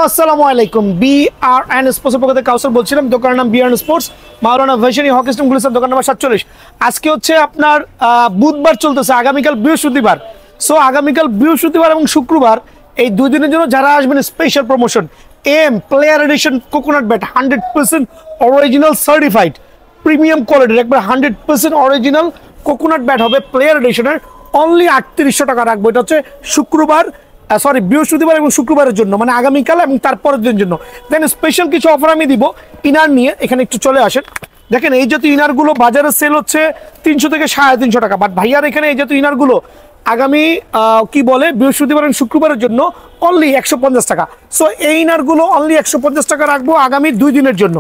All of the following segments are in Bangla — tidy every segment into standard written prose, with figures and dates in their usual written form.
আসসালামু আলাইকুম। বিআরএন স্পোর্টসের পক্ষ থেকে কাউসার বলছিলাম। দোকানের নাম বিআরএন স্পোর্টস, মাওলানা ভার্সিটি হকি স্টেডিয়াম গুলিস্তান, দোকান নাম্বার 47। আজকে হচ্ছে আপনার বুধবার চলতেছে, আগামীকাল বৃহস্পতিবার। সো আগামীকাল বৃহস্পতিবার এবং শুক্রবার এই দুই দিনের জন্য যারা আসবেন special promotion. M player edition coconut bat 100% original certified premium কোয়ালিটির, একবার 100% অরিজিনাল কোকোনাট ব্যাট হবে প্লেয়ার এডিশনের। অনলি 3800 টাকা রাখবো। এটা হচ্ছে বৃহস্পতিবার এবং শুক্রবারের জন্য, মানে আগামীকাল এবং তারপরের দিনের জন্য। দেন স্পেশাল কিছু অফার আমি দিব ইনার নিয়ে। এখানে একটু চলে আসেন, দেখেন এই জাতীয় ইনারগুলো বাজারে সেল হচ্ছে 300 থেকে 350 টাকা, বাট ভাইয়ার এখানে এই জাতীয় ইনারগুলো আগামী বৃহস্পতিবার এবং শুক্রবারের জন্য অনলি 150 টাকা। সো এই ইনারগুলো অনলি 150 টাকা রাখবো আগামী 2 দিনের জন্য,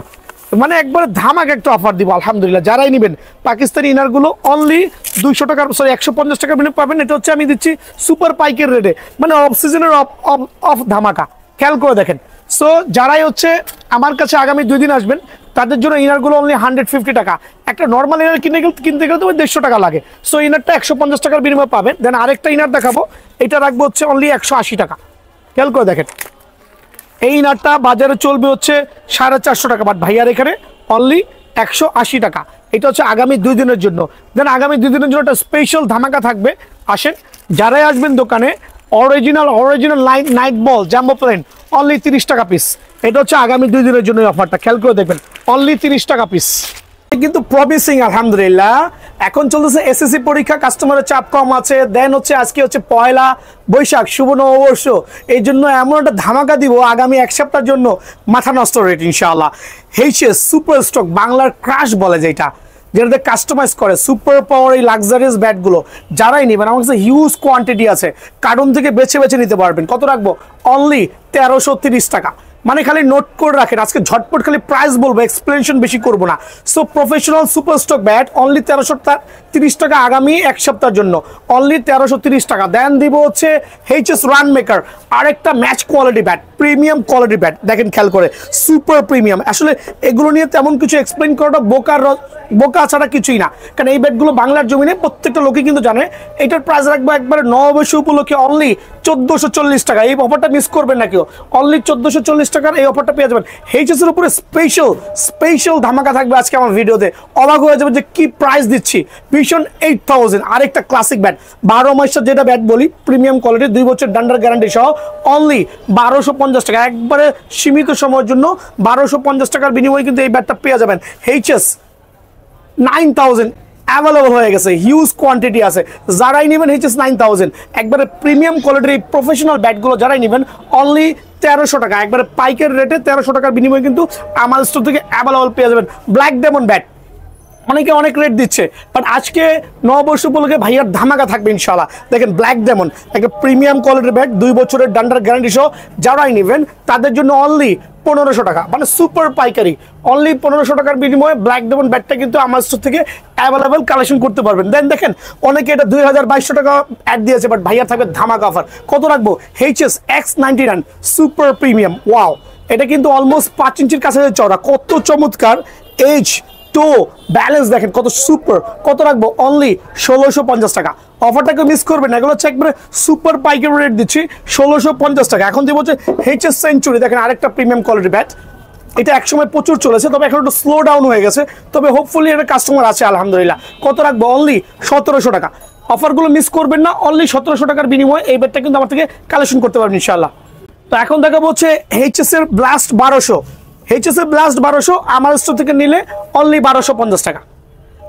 মানে একবারে ধামাক একটা অফার দিব আলহামদুলিল্লাহ। যারাই নেবেন পাকিস্তানি ইনারগুলো অনলি 150 টাকার পাবেন। এটা হচ্ছে আমি দিচ্ছি সুপার পাইকের রেটে, মানে অফ সিজনের অফ ধামাকা। খেয়াল করে দেখেন। সো যারাই হচ্ছে আমার কাছে আগামী 2 দিন আসবেন তাদের জন্য ইনারগুলো অনলি 150 টাকা। একটা নর্মাল ইনার কিনতে গেলে তো 150 টাকা লাগে। সো ইনারটা 150 টাকার বিনিময়ে পাবেন। দেন আরেকটা ইনার দেখাবো, এটা রাখবো হচ্ছে অনলি 180 টাকা। খেয়াল করে দেখেন, এই ইনারটা বাজারে চলবে হচ্ছে 450 টাকা, বাট ভাইয়ার এখানে অনলি 180 টাকা। এটা হচ্ছে আগামী 2 দিনের জন্য। দেন আগামী 2 দিনের জন্য একটা স্পেশাল ধামাকা থাকবে। আসেন যারাই আসবেন দোকানে, অরিজিনাল নাইট বল জাম্বো প্লেন অনলি 30 টাকা পিস। এটা হচ্ছে আগামী 2 দিনের জন্য অফারটা। খেয়াল করে দেখবেন, অনলি 30 টাকা পিস। কিন্তু প্রমিসিং আলহামদুলিল্লাহ। এখন চলতেছে এসএসসি পরীক্ষা, কাস্টমারের চাপ কম আছে। দেন হচ্ছে আজকে হচ্ছে পয়লা বৈশাখ, শুভ নববর্ষ। এই জন্য এমন একটা ধামাকা দিব আগামী 1 সপ্তাহের জন্য, মাথা নষ্ট রেট ইনশাআল্লাহ। এইচএস সুপার স্টক, বাংলার ক্রাশ বলে যেটাতে কাস্টমাইজ করে সুপার পাওয়ার এই লাক্সারিয়াস ব্যাটগুলো যারাই নেবেন, আমার কাছে হিউজ কোয়ান্টিটি আছে। কার্টুন থেকে বেছে বেছে নিতে পারবেন। কত রাখবো? অনলি 1330 টাকা। মানে খালি নোট করে রাখেন, আজকে ঝটপট খালি প্রাইস বলবো, এক্সপ্লেনেশন বেশি করবো না। So professional super stock bat only 1330 টাকা আগামী 1 সপ্তাহের জন্য, অনলি 1330 টাকা। দেন দিব হচ্ছে এইচএস রান মেকার, আরেকটা match quality bat, premium quality bat. দেখেন খেয়াল করে, সুপার প্রিমিয়াম। আসলে এগুলো নিয়ে তেমন কিছু এক্সপ্লেন করাটা বোকা ছাড়া কিছুই না, কারণ এই ব্যাটগুলো বাংলার জমিনে প্রত্যেকটা লোকই কিন্তু জানে। এটার প্রাইস রাখবো একবারে নববর্ষ উপলক্ষে অনলি 1440 টাকা। এই অফারটা মিস করবেন না কেউ, অনলি 1440 টাকার এই অফারটা পেয়ে যাবেন। এইচএস এর উপরে স্পেশাল ধামাকা থাকবে আজকে আমার ভিডিওতে। অবাক হয়ে যাবে যে কি প্রাইস দিচ্ছি। ভিশন 8000 আরেকটা ক্লাসিক ব্যাট, 12 মাসের যেটা ব্যাট বলি, প্রিমিয়াম কোয়ালিটি, 2 বছর ডান্ডার গ্যারান্টি সহ, অনলি 1250 টাকা। একবারে সীমিত সময়ের জন্য 1250 টাকার বিনিময়ে কিন্তু এই ব্যাটটা পেয়ে যাবেন। এইচএস 9000 অ্যাভেলেবল হয়ে গেছে, হিউজ কোয়ান্টিটি আছে। যারাই নেবেন এইচএস 9000, একবারে প্রিমিয়াম কোয়ালিটির এই প্রফেশনাল ব্যাটগুলো যারাই নেবেন অনলি 1300 টাকা, একবারে পাইকের রেটে 1300 টাকার বিনিময়ে কিন্তু আমার স্টোর থেকে অ্যাভেলেবল পেয়ে যাবেন। ব্ল্যাক ডেমন ব্যাট অনেকে অনেক রেট দিচ্ছে, বাট আজকে নববর্ষ উপলক্ষে ভাইয়ার ধামাকা থাকবে ইনশাআল্লাহ। দেখেন ব্ল্যাক ডেমন একটা প্রিমিয়াম কোয়ালিটির ব্যাট, 2 বছরের ডান্ডার গ্যারান্টি সহ। যারাই নেবেন তাদের জন্য অনলি 1500 টাকা, মানে সুপার পাইকারি। অনলি 1500 টাকার বিনিময়ে ব্ল্যাক ডেমন ব্যাটটা কিন্তু আমার স্টোর থেকে অ্যাভেলেবল কালেকশন করতে পারবেন। দেন দেখেন অনেকে এটা 2200 টাকা অ্যাড দিয়েছে, বাট ভাইয়ার থাকবে ধামাকা অফার। কত রাখবো? HS X99 super premium. Wow, এটা কিন্তু অলমোস্ট 5 ইঞ্চির কাছে চওড়া, কত চমৎকার। এজ তো ব্যালেন্স দেখেন কত সুপার। কত রাখবো? অনলি 1650 টাকা। অফারটাকে মিস করবেন না, এগুলো হচ্ছে একবারে সুপার পাইকারি রেট দিচ্ছি 1650 টাকা। এখন দিব হচ্ছে এইচএস সেঞ্চুরি, দেখেন আরেকটা প্রিমিয়াম কোয়ালিটি ব্যাট। এটা একসময় প্রচুর চলেছে, তবে এখন একটু স্লো ডাউন হয়ে গেছে, তবে হোপফুলি এটা কাস্টমার আছে আলহামদুলিল্লাহ। কত রাখবো? অনলি 1700 টাকা। অফারগুলো মিস করবেন না, অনলি 1700 টাকার বিনিময়ে এই ব্যাটটা কিন্তু আমার থেকে কালেকশন করতে পারবেন ইনশাআল্লাহ। তো এখন দেখাবো হচ্ছে এইচএস এর ব্লাস্ট 1200। এইচএস এর ব্লাস্ট 1200 আমার স্টোর থেকে নিলে অনলি 1250 টাকা।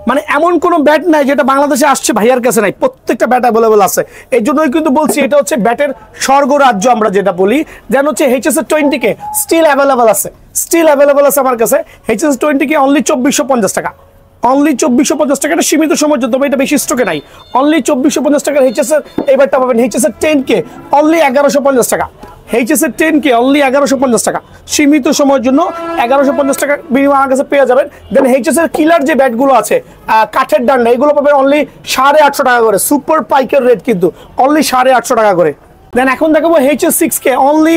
মানে এমন কোনো ব্যাট নাই যেটা বাংলাদেশে আসছে ভাইয়ার কাছে নাই, প্রত্যেকটা ব্যাট অ্যাভেলেবল আছে। এই জন্যই কিন্তু বলছি এটা হচ্ছে ব্যাটের স্বর্গ রাজ্য আমরা যেটা বলি। যেন হচ্ছে এইচএস এর 20K স্টিল অ্যাভেলেবল আছে আমার কাছে। এইচএস 20K অনলি 2450 টাকা, অনলি 2450 টাকা। এটা সীমিত সময়ের জন্য, এটা বেশি স্টকে নাই। অনলি 2450 টাকার এইচএস এর এই ব্যাটটা পাবেন। এইচএস এর 10K অনলি 1150 টাকা। এইচএস এর 10K অনলি 1150 টাকা, সীমিত সময়ের জন্য 1150 টাকা বিনিময়ে আমার কাছে পেয়ে যাবেন। দেন এইচএস এর কিলার যে ব্যাটগুলো আছে কাঠের ডান্ডা, এগুলো পাবেন অনলি 850 টাকা করে, সুপার পাইকার রেট কিন্তু অনলি 850 টাকা করে। দেন এখন দেখাবো এইচএস 6K অনলি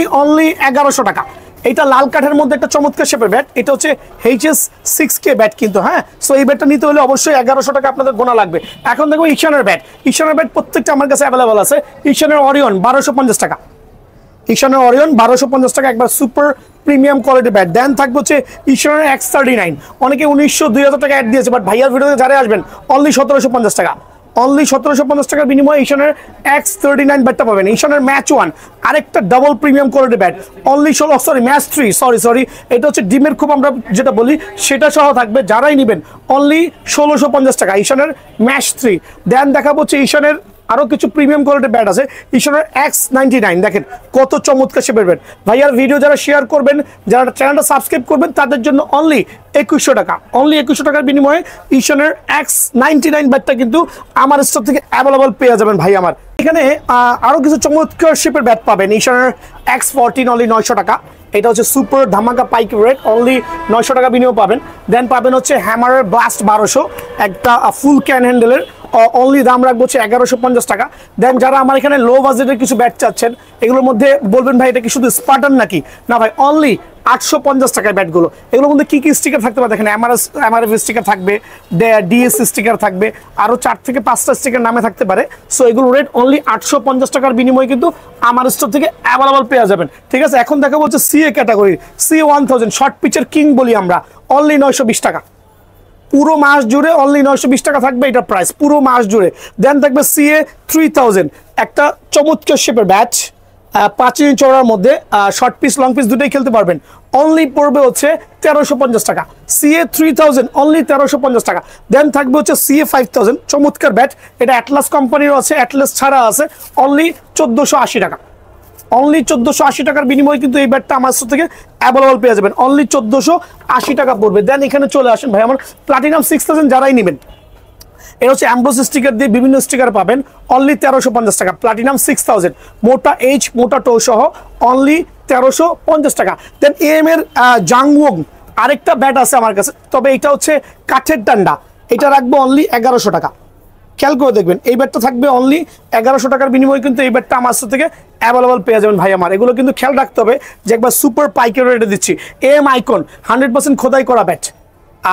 1100 টাকা। এটা লাল কাঠের মধ্যে একটা চমৎকার শেপের ব্যাট, এটা হচ্ছে এইচএস 6K ব্যাট কিন্তু। হ্যাঁ, সো এই ব্যাটটা নিতে হলে অবশ্যই 1100 টাকা আপনাদের গোনা লাগবে। এখন দেখবো ঈশানের ব্যাট প্রত্যেকটা আমার কাছে অ্যাভেলেবল আছে। ঈশানের অরিয়ন 1250 টাকা, ঈশানের অরিয়ন 1250 টাকা, একবার সুপার প্রিমিয়াম কোয়ালিটি ব্যাট। দেন থাকবে হচ্ছে ঈশানের X39, অনেকে 1900 2000 টাকা অ্যাড দিয়েছে, বাট ভাইয়ার ভিডিওতে যারা আসবেন অনলি 1750 টাকা, অনলি 1750 টাকার বিনিময়ে ঈশানের X39 ব্যাটটা পাবেন। ঈশানের ম্যাচ 1 আরেকটা double premium quality bat, only match 3 sorry এটা হচ্ছে ডিমের খুব আমরা যেটা বলি সেটা সহ থাকবে, যারাই নেবেন অনলি 1650 টাকা ঈশানের ম্যাচ 3। দেন দেখাবো হচ্ছে ঈশানের আরো কিছু প্রিমিয়াম কোয়ালিটির ব্যাট আছে, ঈশানের X99, দেখেন কত চমৎকার শেপের ব্যাট। ভাইয়ার ভিডিও যারা শেয়ার করবেন, যারা চ্যানেলটা সাবস্ক্রাইব করবেন, তাদের জন্য অনলি 2100 টাকা, অনলি 2100 টাকার বিনিময়ে ঈশানের X99 ব্যাটটা কিন্তু আমার স্টোর থেকে অ্যাভেলেবল পেয়ে যাবেন ভাই আমার। এখানে আরো কিছু চমৎকার শেপের ব্যাট পাবেন, ঈশানের X14 অনলি 900 টাকা, এটা হচ্ছে সুপার ধামাকা পাইক রেট, অনলি 900 টাকা বিনিময় পাবেন। দেন পাবেন হচ্ছে হ্যামারের ব্লাস্ট 1200, একটা ফুল ক্যান হ্যান্ডেলের, অনলি দাম রাখবো হচ্ছে 1150 টাকা। দেন যারা আমার এখানে লো বাজেটের কিছু ব্যাট চাচ্ছেন, এগুলোর মধ্যে বলবেন ভাই এটা কি শুধু স্পার্টান নাকি, না ভাই অনলি 850 টাকায় ব্যাটগুলো। এগুলোর মধ্যে কি কি স্টিকার থাকতে পারে দেখেন, এমআরএফ স্টিকার থাকবে, ডিএস স্টিকার থাকবে, আরও 4 থেকে 5টা স্টিকার নামে থাকতে পারে। সো এগুলো রেট অনলি 850 টাকার বিনিময়ে কিন্তু আমার স্টোর থেকে অ্যাভেলেবল পেয়ে যাবেন। ঠিক আছে, এখন দেখাবো হচ্ছে সিএ ক্যাটাগরি, C1000 শর্ট পিচের কিং বলি আমরা, অনলি 920 টাকা, পুরো মাস জুড়ে অনলি 920 টাকা থাকবে এটা প্রাইস পুরো মাস জুড়ে। দেন থাকবে CA 3000, একটা চমৎকার শেপের ব্যাট, 5 ইঞ্চ চওড়ার মধ্যে, শর্ট পিস লং পিস দুটোই খেলতে পারবেন, অনলি পড়বে হচ্ছে 1350 টাকা। CA 3000 অনলি 1350 টাকা। দেন থাকবে হচ্ছে CA 5000, চমৎকার ব্যাট, এটা অ্যাটলাস কোম্পানির আছে, অ্যাটলাস ছাড়া আছে, অনলি 1480 টাকা, অনলি 1480 টাকার বিনিময়ে কিন্তু এই ব্যাটটা আমার থেকে অ্যাভেলেবল পেয়ে যাবেন, অনলি 1480 টাকা পড়বে। দেন এখানে চলে আসেন ভাই আমার প্লাটিনাম 6000 যারাই নেবেন, এটা হচ্ছে অ্যাম্বোস স্টিকার দিয়ে বিভিন্ন স্টিকার পাবেন, অনলি 1350 টাকা। প্লাটিনাম 6000 মোটা এইচ মোটা টো সহ অনলি 1350 টাকা। দেন AM এর জাংওয়ং আরেকটা ব্যাট আছে আমার কাছে, তবে এটা হচ্ছে কাঠের ডান্ডা, এটা রাখবো অনলি 1100 টাকা। খেয়াল করে দেখবেন এই ব্যাটটা থাকবে অনলি 1100 টাকার বিনিময়ে কিন্তু এই ব্যাটটা আমার থেকে অ্যাভেলেবল পেয়ে যাবেন ভাই আমার। এগুলো কিন্তু খেয়াল রাখতে হবে যে একবার সুপার পাইকের রেটে দিচ্ছি। AM আইকন 100% খোদাই করা ব্যাট,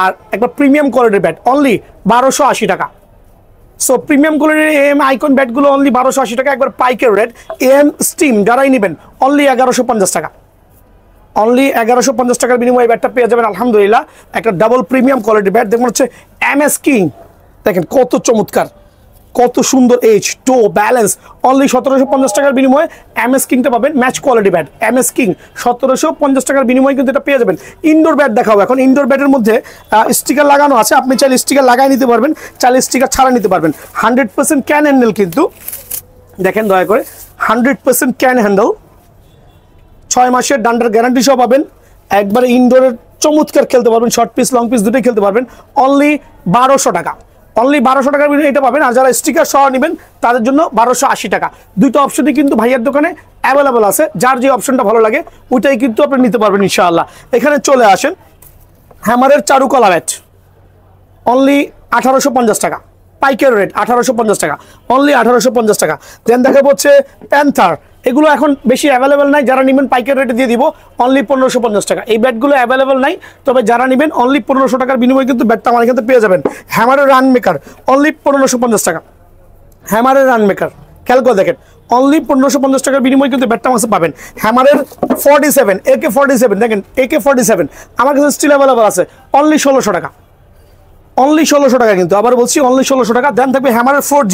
আর একবার প্রিমিয়াম কোয়ালিটির ব্যাট অনলি 1280 টাকা। সো প্রিমিয়াম কোয়ালিটির AM আইকন ব্যাটগুলো অনলি 1280 টাকা, একবার পাইকের রেট। AM স্টিম যারাই নেবেন অনলি 1150 টাকা, অনলি 1150 টাকার বিনিময়ে এই ব্যাটটা পেয়ে যাবেন আলহামদুলিল্লাহ। একটা ডাবল প্রিমিয়াম কোয়ালিটির ব্যাট, দেখুন হচ্ছে MS কিং, দেখেন কত চমৎকার, কত সুন্দর এইচ টো ব্যালেন্স, অনলি 1750 টাকার বিনিময়ে MS কিংটা পাবেন, match quality bat MS king 1750 টাকার বিনিময়ে কিন্তু এটা পেয়ে যাবেন। ইনডোর ব্যাট দেখাবো এখন, ইনডোর ব্যাটের মধ্যে স্টিকার লাগানো আছে, আপনি চাইলে স্টিকার লাগাই নিতে পারবেন, চাইলে স্টিকার ছাড়া নিতে পারবেন। 100% ক্যান হ্যান্ডেল কিন্তু দেখেন দয়া করে, 100% ক্যান হ্যান্ডেল, 6 মাসের ডান্ডার গ্যারান্টি সহ পাবেন, একবারে ইনডোরের চমৎকার খেলতে পারবেন, শর্ট পিস লং পিস দুটোই খেলতে পারবেন, অনলি 1200 টাকা, অনলি 1200 টাকার বিনিময়ে এটা পাবেন। আর যারা স্টিকার সহ নেবেন তাদের জন্য 1280 টাকা। দুটো অপশনই কিন্তু ভাইয়ার দোকানে অ্যাভেলেবল আছে, যার যে অপশনটা ভালো লাগে ওইটাই কিন্তু আপনি নিতে পারবেন ইনশাআল্লাহ। এখানে চলে আসেন হ্যামারের চারুকলা ব্যাট, অনলি 1850 টাকা, পাইকারি রেট 1850 টাকা, অনলি 1850 টাকা। দেন দেখাবো হচ্ছে প্যান্থার, এগুলো এখন বেশি অ্যাভেলেবেল নাই, যারা নেবেন পাইকারি রেটে দিয়ে দিব অনলি 1550 টাকা। এই ব্যাটগুলো অ্যাভেলেবেল নাই, তবে যারা নেবেন অনলি 1500 টাকার বিনিময়ে কিন্তু ব্যাটটা আমার এখানে পেয়ে যাবেন। হ্যামারের রান মেকার অনলি 1550 টাকা, হ্যামারের রান মেকার খেয়াল করে দেখেন, অনলি 1550 টাকার বিনিময়ে কিন্তু ব্যাটটা আমার পাবেন। হ্যামারের 47 AK47 দেখেন, AK47 আমার কাছে স্টিল অ্যাভেলেবল আছে, অনলি 1600 টাকা, অনলি 1600 টাকা কিন্তু আবার বলছি অনলি 1600 টাকা। দেন থাকবে হ্যামারের 4G,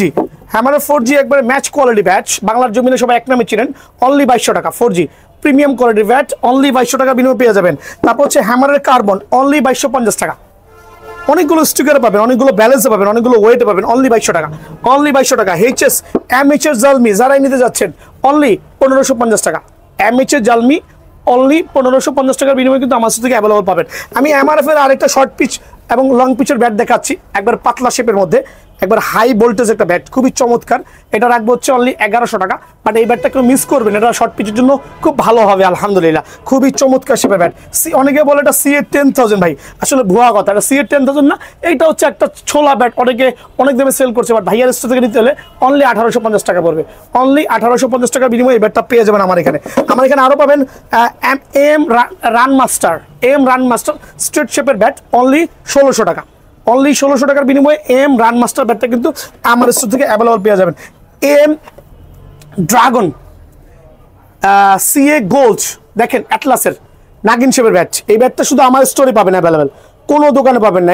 হ্যামারের 4G একবারে ম্যাচ কোয়ালিটি ব্যাট, বাংলার জমিনে সবাই এক নামে চিনেন, অনলি 2200 টাকা। 4G premium quality bat only 2200 টাকা বিনিময়ে পেয়ে যাবেন। তারপর হচ্ছে হ্যামারের কার্বন অনলি 2250 টাকা, অনেকগুলো স্টিকার পাবেন, অনেকগুলো ব্যালেন্সে পাবেন, অনেকগুলো ওয়েটে পাবেন, অনলি 2200 টাকা, অনলি 2200 টাকা। HS MHS জালমি যারাই নিতে যাচ্ছেন অনলি 1550 টাকা, MHS জালমি অনলি 1550 টাকার বিনিময়ে কিন্তু আমার থেকে অ্যাভেলেবল পাবেন। আমি MRF এর আরেকটা শর্ট পিচ এবং লং পিচের ব্যাট দেখাচ্ছি, একবার পাতলা শেপের মধ্যে, একবার হাই ভোল্টেজ একটা ব্যাট, খুবই চমৎকার, এটা রাখবো হচ্ছে অনলি 1100 টাকা। বাট এই ব্যাটটা কেউ মিস করবেন, এটা শর্ট পিচের জন্য খুব ভালো হবে আলহামদুলিল্লাহ, খুবই চমৎকার শেপের ব্যাট। অনেকে বলে এটা CA 10000, ভাই আসলে ভুয়া কথা, এটা CA 10000 না, এইটা হচ্ছে একটা ছোলা ব্যাট, অনেকে অনেক দামে সেল করছে, বাট ভাইয়ার স্টোর থেকে নিতে হলে অনলি 1850 টাকা পড়বে, অনলি 1850 টাকার বিনিময়ে এই ব্যাটটা পেয়ে যাবেন আমার এখানে। আমার এখানে আরও পাবেন AM run master, AM run master straight শেপের ব্যাট অনলি 1600 টাকা, অনলি 1600 টাকার বিনিময়ে AM রান মাস্টার ব্যাটটা কিন্তু আমার স্টোর থেকে অ্যাভেলেবল পেয়ে যাবেন। AM ড্রাগন সিএ গোল্ড, দেখেন অ্যাটলাসের নাগিন শেপের ব্যাট। এই ব্যাটটা শুধু আমার স্টোরে পাবেন অ্যাভেলেবেল, কোনো দোকানে পাবেন না।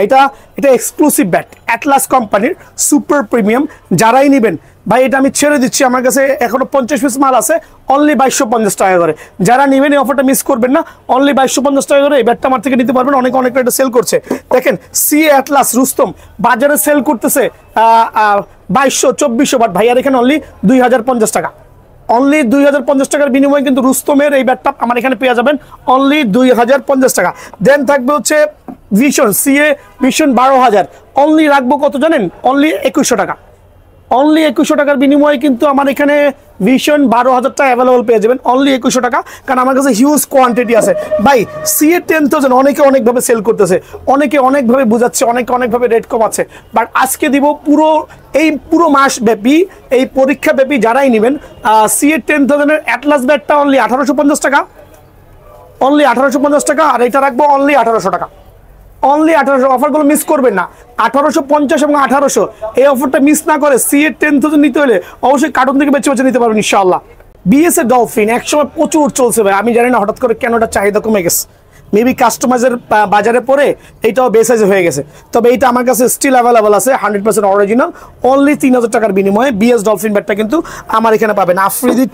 এটা এক্সক্লুসিভ ব্যাট, অ্যাটলাস কোম্পানির সুপার প্রিমিয়াম। যারাই নেবেন ভাই, এটা আমি ছেড়ে দিচ্ছি, আমার কাছে এখনো 50 পিস মাল আছে, অনলি 2250 টাকা করে। যারা নেবেন এই অফারটা মিস করবেন না, অনলি 2250 টাকা করে এই ব্যাটটা আমার থেকে নিতে পারবেন। অনেক এটা সেল করছে, দেখেন সিএ অ্যাটলাস রুস্তম বাজারে সেল করতেছে 2200-2400, বাট ভাইয়ার এখানে অনলি 2050 টাকা, অনলি 2050 টাকার বিনিময়ে কিন্তু রুস্তমের এই ব্যাটটা আমার এখানে পেয়ে যাবেন অনলি 2050 টাকা। দেন থাকবে হচ্ছে ভিশন সিএ ভিশন 12000, অনলি রাখবো কত জানেন? অনলি 2100 টাকা, অনলি 2100 টাকার বিনিময়ে কিন্তু আমার এখানে ভিশন 12000 টাকা অ্যাভেলেবল পেয়ে যাবেন অনলি 2100 টাকা, কারণ আমার কাছে হিউজ কোয়ান্টিটি আছে ভাই। সিএ 10000 অনেকে অনেকভাবে সেল করতেছে, অনেকে অনেকভাবে বোঝাচ্ছে, অনেকে অনেকভাবে রেট কমাচ্ছে, বাট আজকে দিব পুরো মাস ব্যাপী, এই পরীক্ষা ব্যাপী যারাই নেবেন সিএ 10000 এর অ্যাটলাস ব্যাটটা অনলি 1850 টাকা, অনলি 1850 টাকা। আর এটা রাখবো অনলি 1800 টাকা, অনলি 1800। অফারগুলো মিস করবেন না, 1850 এবং 1800 এই অফারটা মিস না করে সিএ 10000 নিতে হলে অবশ্যই কার্টুন থেকে বেছে নিতে পারবেন ইনশাআল্লাহ। বিএস এর ডলফিন একসময় প্রচুর চলছে ভাই, আমি জানি না হঠাৎ করে কেন এটা চাহিদা কমে গেছে, মেবি কাস্টমাইজের বাজারে পরে এইটাও বেসাইজ হয়ে গেছে। তবে এইটা আমার কাছে স্টিল অ্যাভেলেবল আছে, 100% অরিজিনাল, অনলি 3000 টাকার বিনিময়ে বিএস ডলফিন ব্যাটটা কিন্তু আমার এখানে পাবেন। আফ্রিদি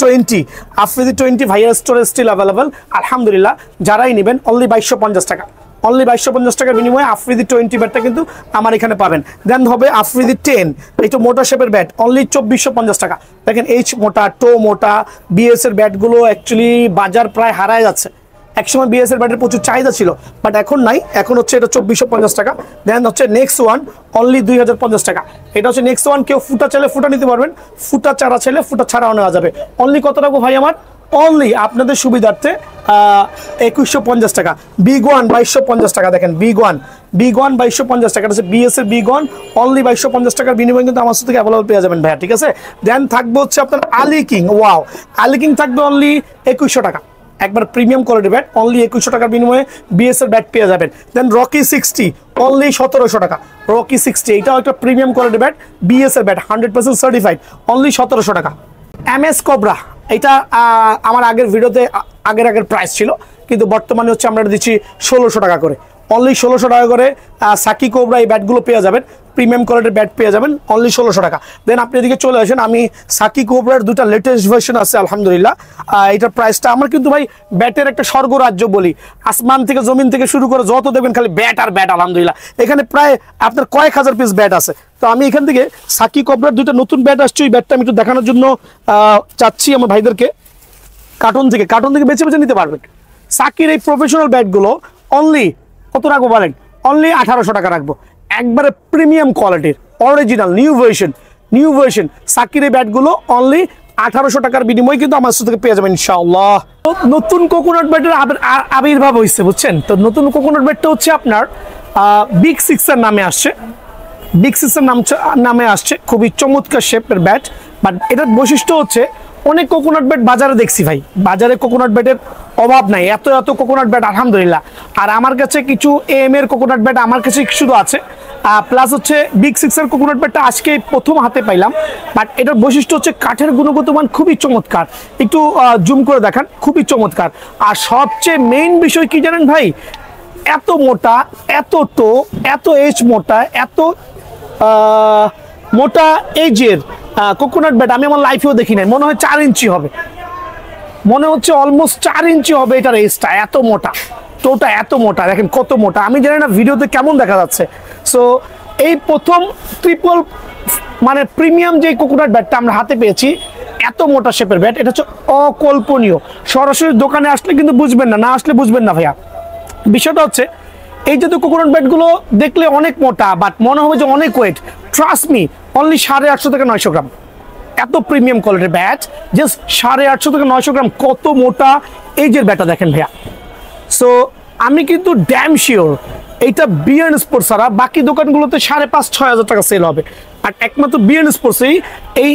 20 ভাইয়ার স্টোরে স্টিল অ্যাভেলেবল আলহামদুলিল্লাহ। যারাই নেবেন অনলি 2250 টাকা, অনলি 2250 টাকার বিনিময়ে আফ্রিদি 20 ব্যাটটা কিন্তু আমার এখানে পাবেন। দেন হবে আফ্রিদি 10, একটু মোটা শেপের ব্যাট, অনলি 2450 টাকা। দেখেন এইচ মোটা, টো মোটা, বিএস এর ব্যাটগুলো অ্যাকচুয়ালি বাজার প্রায় হারায় যাচ্ছে। একসময় বিএস এর ব্যাটের প্রচুর চাহিদা ছিল, বাট এখন নাই, এখন হচ্ছে এটা 2450 টাকা। দেন হচ্ছে নেক্সট ওয়ান অনলি 2050 টাকা। এটা হচ্ছে নেক্সট ওয়ান, কেউ ফুটা চাইলে ফুটা নিতে পারবেন, ফুটা চারা চাইলে ফুটা ছাড়াও নেওয়া যাবে। অনলি কত রাখবো ভাই আমার? অনলি আপনাদের সুবিধার্থে 2150 টাকা। বিগ ওয়ান 2250 টাকা, দেখেন বিগ ওয়ান 2250 টাকা, হচ্ছে বিএস এর বিগ ওয়ান অনলি 2250 টাকার বিনিময়ে কিন্তু আমার থেকে অ্যাভেলেবল পেয়ে যাবেন ভাইয়া, ঠিক আছে। দেন থাকবে হচ্ছে আপনার আলি কিং, ওয়াও আলি কিং থাকবে অনলি 2100 টাকা, একবার প্রিমিয়াম কোয়ালিটি ব্যাট, অনলি 2100 টাকার বিনিময়ে বিএস এর ব্যাট পেয়ে যাবেন। দেন রকি 60 অনলি 1700 টাকা, রকি 60 এটাও একটা প্রিমিয়াম কোয়ালিটি ব্যাট, বিএস এর ব্যাট 100% সার্টিফাইড, অনলি 1700 টাকা। এমএস কোবরা এটা আমার আগের ভিডিওতে আগের প্রাইস ছিল, কিন্তু বর্তমানে হচ্ছে আমরা দিচ্ছি 1600 টাকা করে, অনলি 1600 টাকা করে সাকি কোবরা এই ব্যাটগুলো পেয়ে যাবেন, প্রিমিয়াম কোয়ালিটির ব্যাট পেয়ে যাবেন অনলি 1600 টাকা। দেন আপনি এদিকে চলে আসেন, আমি সাকি কোবরার দুটা লেটেস্ট ভার্সন আছে আলহামদুলিল্লাহ। এটার প্রাইসটা আমার কিন্তু ভাই ব্যাটের একটা স্বর্গরাজ্য বলি, আসমান থেকে জমিন থেকে শুরু করে যত দেখবেন খালি ব্যাট আর ব্যাট আলহামদুলিল্লাহ। এখানে প্রায় আপনার কয়েক হাজার পিস ব্যাট আছে, তো আমি এখান থেকে সাকি কোবরার দুটো নতুন ব্যাট আসছে, ওই ব্যাটটা আমি একটু দেখানোর জন্য চাচ্ছি আমার ভাইদেরকে। কার্টুন থেকে বেছে নিতে পারবেন সাকির এই প্রফেশনাল ব্যাটগুলো। অনলি কত রাখবো বলেন? অনলি 1800 টাকা রাখবো, একবারে প্রিমিয়াম কোয়ালিটির অরিজিনাল নিউ ভার্সন সাকির এই ব্যাটগুলো অনলি 1800 টাকার বিনিময়ে কিন্তু আমার থেকে পেয়ে যাবেন ইনশাআল্লাহ। নতুন কোকোনাট ব্যাটের আবির্ভাব হয়েছে বুঝছেন, তো নতুন কোকোনাট ব্যাটটা হচ্ছে আপনার বিগ সিক্স এর নামে আসছে, বিগ সিক্স এর নামে আসছে, খুবই চমৎকার শেপের ব্যাট। বাট এটার বৈশিষ্ট্য হচ্ছে অনেক কোকোনাট ব্যাট বাজারে দেখছি ভাই, বাজারে কোকোনাট ব্যাটের অভাব নাই, এত কোকোনাট ব্যাট আলহামদুলিল্লাহ। আর আমার কাছে কিছু এম এর কোকোনাট ব্যাট আমার কাছে শুধু আছে, প্লাস হচ্ছে বিগ সিক্স এর কোকোনাট ব্যাটটা আজকে প্রথম হাতে পাইলাম। বাট এটার বৈশিষ্ট্য হচ্ছে কাঠের গুণগত মান খুবই চমৎকার, একটু জুম করে দেখান, খুবই চমৎকার। আর সবচেয়ে মেইন বিষয় কি জানেন ভাই, এত মোটা, এত টো, এত এজ মোটা, এত মোটা এজের কোকোনাট ব্যাট আমি আমার লাইফেও দেখি নাই। মনে হয় 4 ইঞ্চি হবে, মনে হচ্ছে অলমোস্ট 4 ইঞ্চি হবে এটার এজটা, এত মোটা, টোটা এত মোটা, দেখেন কত মোটা। আমি জানি না ভিডিওতে কেমন দেখা যাচ্ছে। সো এই প্রথম ট্রিপল মানে প্রিমিয়াম যে কোকোনাট ব্যাটটা আমরা হাতে পেয়েছি, এত মোটা শেপের ব্যাট, এটা হচ্ছে অকল্পনীয়। সরাসরি দোকানে আসলে কিন্তু বুঝবেন না, আসলে বুঝবেন না ভাইয়া। বিষয়টা হচ্ছে এই যে কোকোনাট ব্যাটগুলো দেখলে অনেক মোটা, বাট মনে হবে যে অনেক ওয়েট। ট্রাস্ট মি, অনলি 850 থেকে 900 গ্রাম, এত প্রিমিয়াম কোয়ালিটির ব্যাট, জাস্ট 850 থেকে 900 গ্রাম, কত মোটা এই যে ব্যাটটা দেখেন ভাইয়া। সো আমি কিন্তু ড্যাম শিওর এইটা বিএন স্পোর্টস ছাড়া বাকি দোকানগুলোতে 5,500-6,000 টাকা সেল হবে, আর একমাত্র বিএন স্পোর্টসেই এই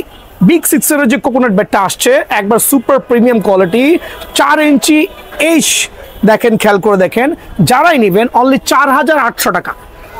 বিগ সিক্সের যে কোকোনাট ব্যাটটা আসছে, একবার সুপার প্রিমিয়াম কোয়ালিটি, 4 ইঞ্চি এইচ, দেখেন খেয়াল করে দেখেন, যারাই নেবেন অনলি 4,800 টাকা।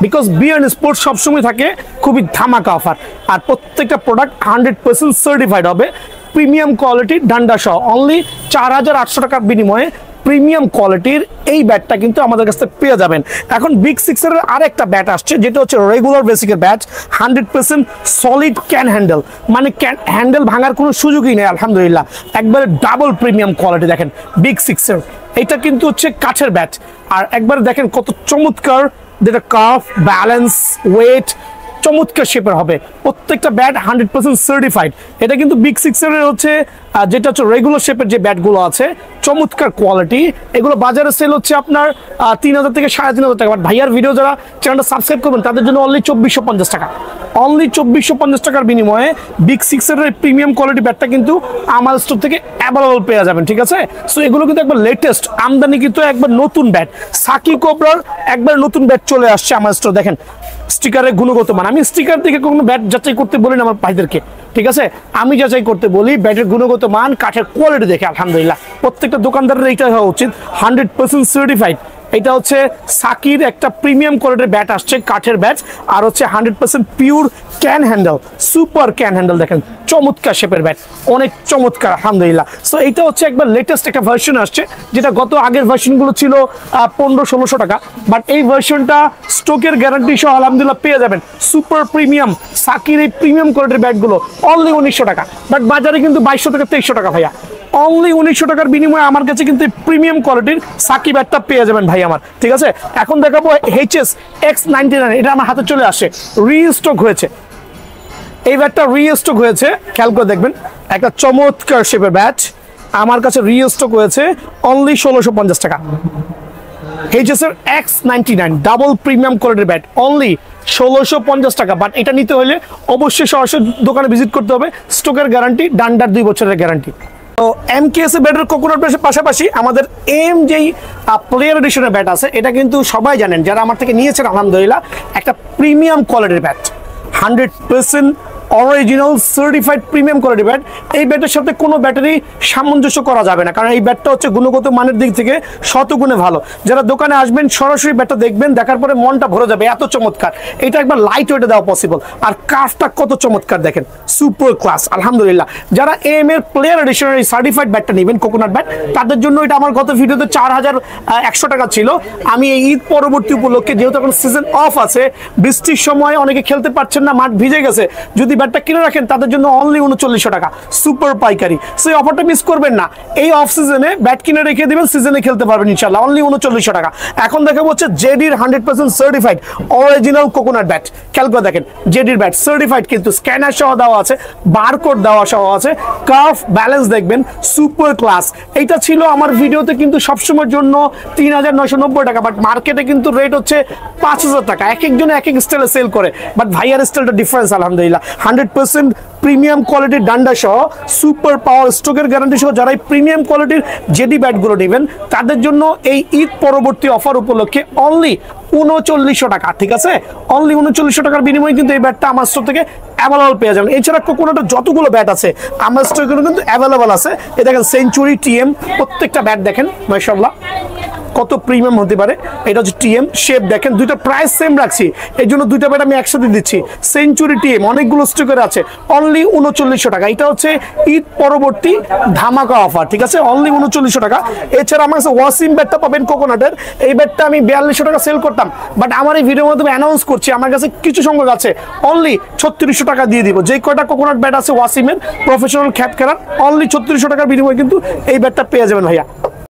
বিকজ বিএন স্পোর্টস সবসময় থাকে খুবই ধামাকা অফার, আর প্রত্যেকটা প্রোডাক্ট 100% সার্টিফাইড হবে। প্রিমিয়াম কোয়ালিটির ডান্ডা সহ অনলি 4800 টাকার বিনিময়ে প্রিমিয়াম কোয়ালিটির এই ব্যাটটা কিন্তু আমাদের কাছে পেয়ে যাবেন। এখন বিগ সিক্সের আরেকটা ব্যাট আসছে যেটা হচ্ছে রেগুলার বেসিকের ব্যাট, 100% সলিড ক্যান হ্যান্ডেল, মানে হ্যান্ডেল ভাঙার কোনো সুযোগই নেই আলহামদুলিল্লাহ, একবারে ডাবল প্রিমিয়াম কোয়ালিটি। দেখেন বিগ সিক্সের এটা কিন্তু হচ্ছে কাঠের ব্যাট, আর একবার দেখেন কত চমৎকার, যেটা কার্ভ, ব্যালেন্স, ওয়েট চমৎকার শেপের হবে। প্রত্যেকটা ব্যাট 100% সার্টিফাইড। এটা কিন্তু বিগ সিক্সের হচ্ছে যেটা হচ্ছে রেগুলার শেপের যে ব্যাটগুলো আছে, চমৎকার কোয়ালিটি। এগুলো বাজারে সেল হচ্ছে আপনার 3000 থেকে 3500 টাকা। বাট ভাইয়ার ভিডিও যারা চ্যানেলটা সাবস্ক্রাইব করবেন তাদের জন্য অনলি 2450 টাকা, অনলি 2450 টাকার বিনিময়ে বিগ সিক্সের প্রিমিয়াম কোয়ালিটি ব্যাটটা কিন্তু আমার স্টোর থেকে অ্যাভেলেবল পেয়ে যাবেন। ঠিক আছে, সো এগুলো কিন্তু একবার লেটেস্ট আমদানি, কিন্তু একবার নতুন ব্যাট, সাকি কোবরার একবার নতুন ব্যাট চলে আসছে আমার স্টোর। দেখেন স্টিকারের গুণগত মান, আমি স্টিকার থেকে কোনো ব্যাট যাচাই করতে বলি না আমার ভাইদেরকে, ঠিক আছে, আমি যাচাই করতে বলি ব্যাটের গুণগত মান, কাঠের কোয়ালিটি দেখে। আলহামদুলিল্লাহ প্রত্যেকটা দোকানদারের এইটা হওয়া উচিত, 100% সার্টিফাইড। এটা হচ্ছে সাকির একটা প্রিমিয়াম কোয়ালিটির ব্যাট আসছে, কাঠের ব্যাট, আর হচ্ছে 100% pure can handle, super can handle. দেখেন চমৎকার শেপের ব্যাট, অনেক চমৎকার আলহামদুলিল্লাহ। সো এইটা হচ্ছে একবার লেটেস্ট একটা ভার্সন আসছে, যেটা গত আগের ভার্সনগুলো ছিল 1500-1600 টাকা, বাট এই ভার্সনটা স্টকের গ্যারান্টি সহ আলহামদুলিল্লাহ পেয়ে যাবেন। সুপার প্রিমিয়াম সাকির এই প্রিমিয়াম কোয়ালিটির ব্যাটগুলো অনলি 1900 টাকা, বাট বাজারে কিন্তু 2200 থেকে 2300 টাকা ভাইয়া। অনলি 1900 টাকার বিনিময়ে আমার কাছে কিন্তু প্রিমিয়াম কোয়ালিটির সাকি ব্যাটটা পেয়ে যাবেন ভাই আমার। ঠিক আছে, এখন দেখাবো HS X99, এটা আমার হাতে চলে আসে, রিস্টক হয়েছে। এই ব্যাটটা রিস্টক হয়েছে, খেয়াল করে দেখবেন, একটা চমৎকার শেপের ব্যাট আমার কাছে রিস্টক হয়েছে অনলি 1650 টাকা। HS এর X99 ডাবল প্রিমিয়াম কোয়ালিটির ব্যাট অনলি 1650 টাকা। বাট এটা নিতে হলে অবশ্যই সরাসরি দোকানে ভিজিট করতে হবে, স্টকের গ্যারান্টি, ডান্ডার 2 বছরের গ্যারান্টি। তো MKS ব্যাটের কোকোনাট ব্যাটের পাশাপাশি আমাদের এম যেই প্লেয়ার এডিশনের ব্যাট আছে, এটা কিন্তু সবাই জানেন যারা আমার থেকে নিয়েছেন আলহামদুলিল্লাহ, একটা প্রিমিয়াম কোয়ালিটির bat, 100% original certified premium quality bat. এই ব্যাটের সাথে কোনো ব্যাটারি সামঞ্জস্য করা যাবে না, কারণ এই ব্যাটটা হচ্ছে গুণগত মানের দিক থেকে শতগুণে ভালো। যারা দোকানে আসবেন সরাসরি ব্যাটটা দেখবেন, দেখার পরে মনটা ভরে যাবে, এত চমৎকার। এটা একবার লাইট ওয়েটে দেওয়া পসিবল, আর কাফটা কত চমৎকার দেখেন, সুপার ক্লাস আলহামদুলিল্লাহ। যারা AM এর প্লেয়ার এডিশনের এই সার্টিফাইড ব্যাটটা নেবেন কোকোনাট ব্যাট, তাদের জন্য এটা আমার গত ভিডিওতে 4100 টাকা ছিল। আমি এই ঈদ পরবর্তী উপলক্ষে, যেহেতু এখন সিজন অফ আছে, বৃষ্টির সময় অনেকে খেলতে পারছেন না, মাঠ ভিজে গেছে, যদি ব্যাটটা কিনে রাখেন তাদের জন্য অনলি 3900 টাকা, সুপার পাইকারি। সেই অফারটা মিস করবেন না, এই অফ সিজনে ব্যাট কিনে রেখে দিবেন, সিজনে খেলতে পারবেন ইনশাআল্লাহ, অনলি 3900 টাকা। এখন দেখাবো হচ্ছে জেডির 100% সার্টিফাইড অরিজিনাল কোকোনাট ব্যাট। খেয়াল করে দেখেন, জেডির ব্যাট সার্টিফাইড, কিন্তু স্ক্যানার সহ দেওয়া আছে, বারকোড দেওয়া সহ আছে, কার্ভ, ব্যালেন্স দেখবেন সুপার ক্লাস। এইটা ছিল আমার ভিডিওতে কিন্তু সবসময়ের জন্য 3990 টাকা, বাট মার্কেটে কিন্তু রেট হচ্ছে 5000 টাকা। এক একজনে এক এক স্টাইলে সেল করে, বাট ভাইয়ার স্টাইলটা ডিফারেন্স আলহামদুলিল্লাহ। 100% প্রিমিয়াম কোয়ালিটির ডান্ডা সহ, সুপার পাওয়ার স্ট্রোকের গ্যারান্টি সহ যারা এই প্রিমিয়াম কোয়ালিটির জেডি ব্যাটগুলো নেবেন, তাদের জন্য এই ঈদ পরবর্তী অফার উপলক্ষে অনলি 3900 টাকা। ঠিক আছে, অনলি 3900 টাকার বিনিময়ে কিন্তু এই ব্যাটটা আমার স্টোর থেকে অ্যাভেলেবল পেয়ে যাবেন। এছাড়া কোকোনাটের যতগুলো ব্যাট আছে আমার স্টোরে কিন্তু অ্যাভেলেবল আছে। এই দেখেন সেঞ্চুরি, TM, প্রত্যেকটা ব্যাট দেখেন মাশাআল্লাহ কত প্রিমিয়াম হতে পারে। এটা হচ্ছে TM শেপ, দেখেন দুইটা প্রাইস সেম রাখছি, এই জন্য দুইটা ব্যাট আমি একসাথে দিচ্ছি। সেঞ্চুরি, TM অনেকগুলো স্টিকার আছে, অনলি 3900 টাকা। এটা হচ্ছে ঈদ পরবর্তী ধামাকা অফার, ঠিক আছে, অনলি 3900 টাকা। এছাড়া আমার কাছে ওয়াসিম ব্যাটটা পাবেন কোকোনাটের, এই ব্যাটটা আমি 4200 টাকা সেল করতাম, বাট আমার এই ভিডিওর মাধ্যমে অ্যানাউন্স করছি আমার কাছে কিছু সংখ্যক আছে, অনলি 3600 টাকা দিয়ে দিব। যে কয়টা কোকোনাট ব্যাট আছে ওয়াসিমের প্রফেশনাল খ্যাপ খেলার, অনলি 3600 টাকার বিনিময়ে কিন্তু এই ব্যাটটা পেয়ে যাবেন ভাইয়া।